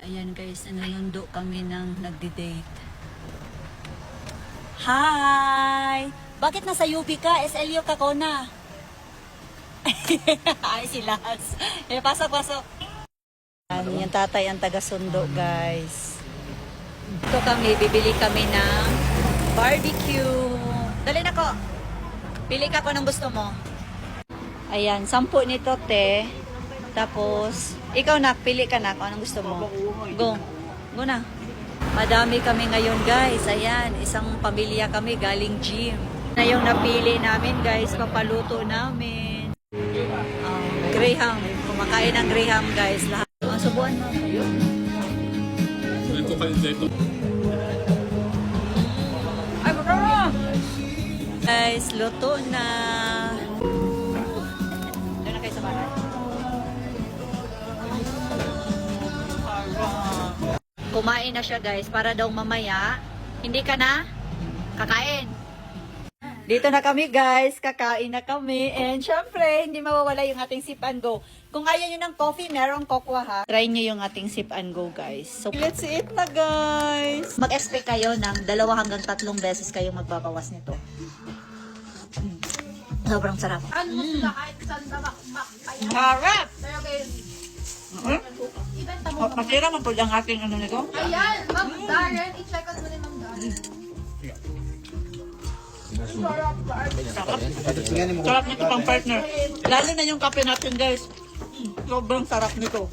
Ayan guys, nanundo kami ng nagdi-date. Hi! Bakit nasa UP ka? SLU ka ko na. Ay, sila. Pasok. Yung tatay ang taga-sundo, guys. Ito kami, bibili kami ng barbecue. Dali na ko. Pili ka ko ng gusto mo. Ayan, 10 nito, te. Tapos, ikaw na, pili ka na kung anong gusto mo. Go. Go na. Madami kami ngayon, guys. Ayan, isang pamilya kami galing gym. Na yung napili namin, guys, papaluto namin. Graham. Kumakain ng Graham, guys. Lahat. Subuan mo kayo. Ito kayo dito. Ay, bro! Guys, luto na. Doon na kayo sa bahay. Kumain na siya, guys, para daw mamaya hindi ka na kakain. Dito na kami, guys, kakain na kami, and syempre hindi mawawala yung ating sip and go. Kung ayaw nyo ng coffee, merong cocoa, ha. Try nyo yung ating sip and go, guys. So let's eat na, guys. Mag-expect kayo ng 2 hanggang 3 beses kayong magbabawas nito. Sobrang sarap. Ano mo sila kahit saan na makapaya? Harap! Pero kayo, ibenta mo. Masira man po ang ating ano nito. Ayan, Ma'am Darren, i-check out mo ni Ma'am Darren. Sarap nito pang partner. Lalo na yung kape natin, guys. Sobrang sarap nito.